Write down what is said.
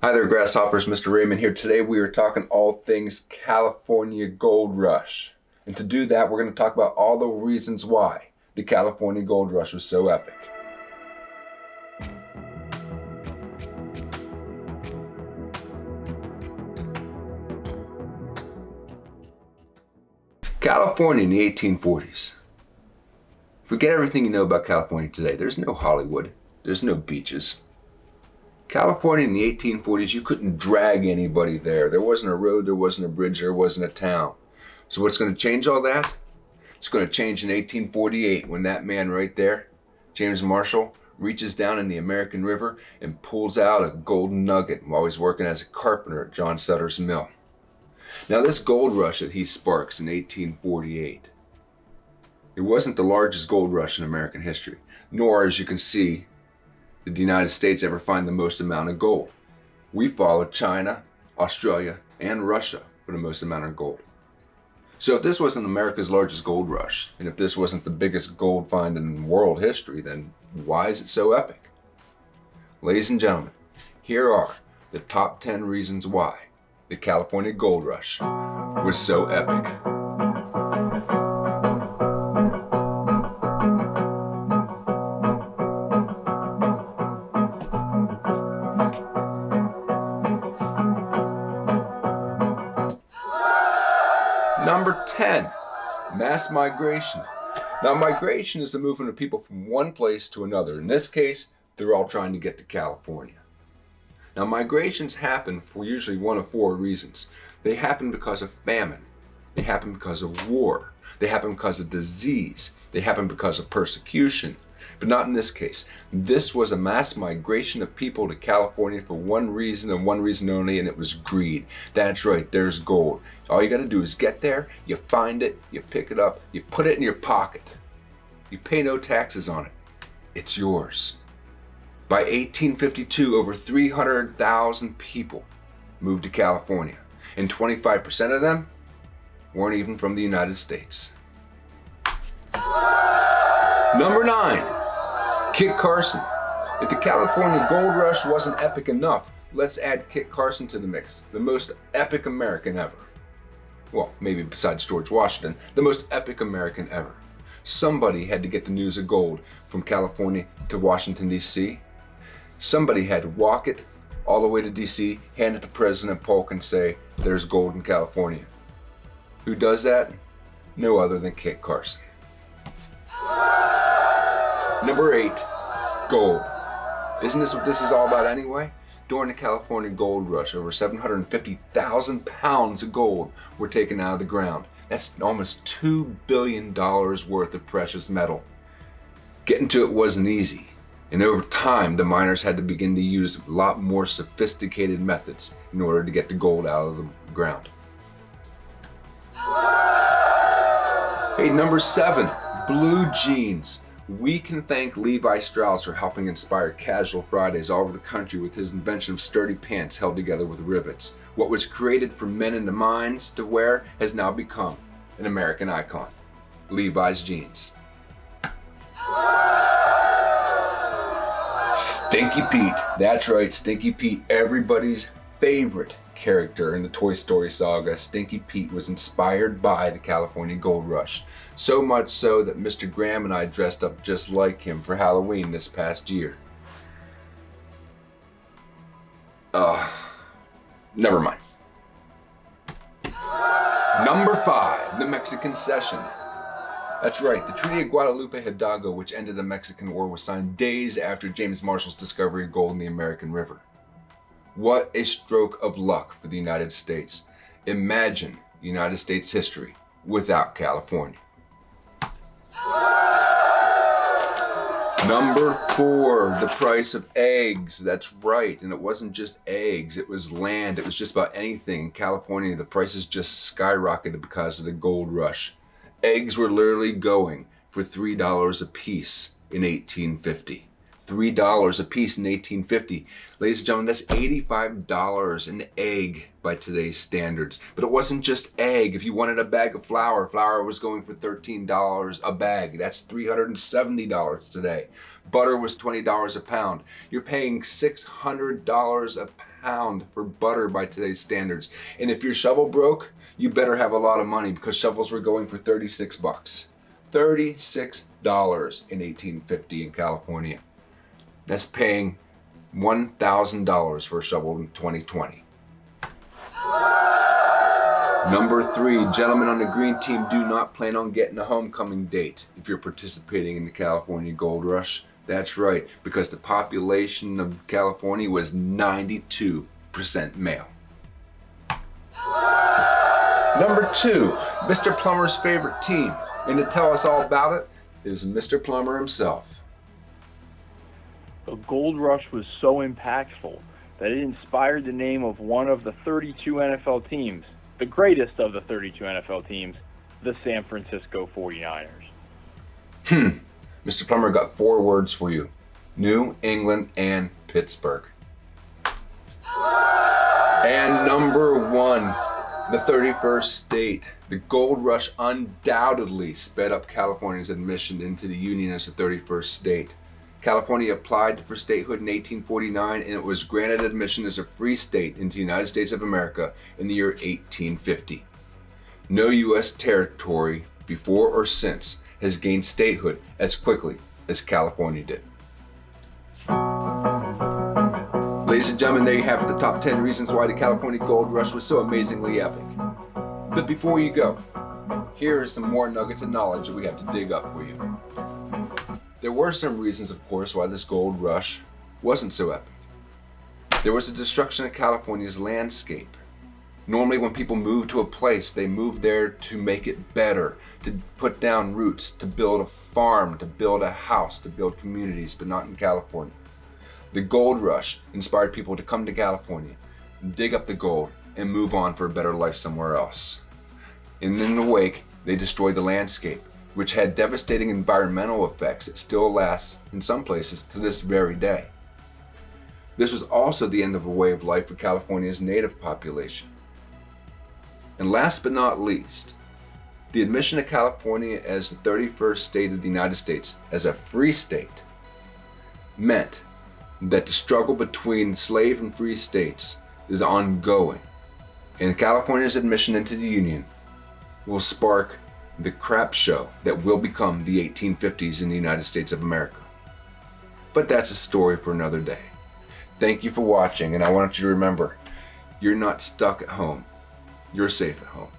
Hi there, grasshoppers. Mr. Raymond here. Today we are talking all things California Gold Rush. And to do that, we're going to talk about all the reasons why the California Gold Rush was so epic. California in the 1840s. Forget everything you know about California today. There's no Hollywood. There's no beaches. California in the 1840s, you couldn't drag anybody there. There wasn't a road, there wasn't a bridge, there wasn't a town. So what's going to change all that? It's going to change in 1848 when that man right there, James Marshall, reaches down in the American River and pulls out a golden nugget while he's working as a carpenter at John Sutter's mill. Now this gold rush that he sparks in 1848, it wasn't the largest gold rush in American history, nor, as you can see, did the United States ever find the most amount of gold. We followed China, Australia, and Russia for the most amount of gold. So if this wasn't America's largest gold rush, and if this wasn't the biggest gold find in world history, then why is it so epic? Ladies and gentlemen, here are the top 10 reasons why the California Gold Rush was so epic. Number 10, mass migration. Now, migration is the movement of people from one place to another. In this case, they're all trying to get to California. Now, migrations happen for usually one of four reasons. They happen because of famine. They happen because of war. They happen because of disease. They happen because of persecution. But not in this case. This was a mass migration of people to California for one reason and one reason only, and it was greed. That's right, there's gold. All you gotta do is get there, you find it, you pick it up, you put it in your pocket. You pay no taxes on it. It's yours. By 1852, over 300,000 people moved to California, and 25% of them weren't even from the United States. Number 9. Kit Carson. If the California Gold Rush wasn't epic enough, let's add Kit Carson to the mix. The most epic American ever. Well, maybe besides George Washington, the most epic American ever. Somebody had to get the news of gold from California to Washington, D.C. Somebody had to walk it all the way to D.C., hand it to President Polk and say, there's gold in California. Who does that? No other than Kit Carson. Number 8, gold. Isn't this what this is all about anyway? During the California Gold Rush, over 750,000 pounds of gold were taken out of the ground. That's almost $2 billion worth of precious metal. Getting to it wasn't easy, and over time the miners had to begin to use a lot more sophisticated methods in order to get the gold out of the ground. Hey, number 7, blue jeans. We can thank Levi Strauss for helping inspire casual Fridays all over the country with his invention of sturdy pants held together with rivets. What was created for men in the mines to wear has now become an American icon. Levi's jeans. Stinky Pete. That's right, Stinky Pete, everybody's favorite character in the Toy Story saga. Stinky Pete was inspired by the California Gold Rush. So much so that Mr. Graham and I dressed up just like him for Halloween this past year. Never mind. Number 5, the Mexican Cession. That's right, the Treaty of Guadalupe Hidalgo, which ended the Mexican War, was signed days after James Marshall's discovery of gold in the American River. What a stroke of luck for the United States. Imagine United States history without California. Number 4, the price of eggs. That's right, and it wasn't just eggs, it was land, it was just about anything. In California, the prices just skyrocketed because of the gold rush. Eggs were literally going for $3 a piece in 1850. $3 a piece in 1850. Ladies and gentlemen, that's $85 an egg by today's standards. But it wasn't just egg. If you wanted a bag of flour, flour was going for $13 a bag. That's $370 today. Butter was $20 a pound. You're paying $600 a pound for butter by today's standards. And if you're shovel broke, you better have a lot of money, because shovels were going for 36 bucks. $36 in 1850 in California. That's paying $1,000 for a shovel in 2020. Number 3, gentlemen on the green team do not plan on getting a homecoming date if you're participating in the California Gold Rush. That's right, because the population of California was 92% male. Number 2, Mr. Plummer's favorite team. And to tell us all about it is Mr. Plummer himself. The Gold Rush was so impactful that it inspired the name of one of the 32 NFL teams, the greatest of the 32 NFL teams, the San Francisco 49ers. Mr. Plummer got 4 words for you: New England and Pittsburgh. And number 1, the 31st state. The Gold Rush undoubtedly sped up California's admission into the Union as the 31st state. California applied for statehood in 1849, and it was granted admission as a free state into the United States of America in the year 1850. No U.S. territory before or since has gained statehood as quickly as California did. Ladies and gentlemen, there you have it, the top 10 reasons why the California Gold Rush was so amazingly epic. But before you go, here are some more nuggets of knowledge that we have to dig up for you. There were some reasons, of course, why this gold rush wasn't so epic. There was the destruction of California's landscape. Normally when people move to a place, they move there to make it better, to put down roots, to build a farm, to build a house, to build communities, but not in California. The gold rush inspired people to come to California, dig up the gold, and move on for a better life somewhere else. And in the wake, they destroyed the landscape, which had devastating environmental effects that still last in some places to this very day. This was also the end of a way of life for California's native population. And last but not least, the admission of California as the 31st state of the United States as a free state meant that the struggle between slave and free states is ongoing, and California's admission into the Union will spark the crap show that will become the 1850s in the United States of America. But that's a story for another day. Thank you for watching, and I want you to remember, you're not stuck at home. You're safe at home.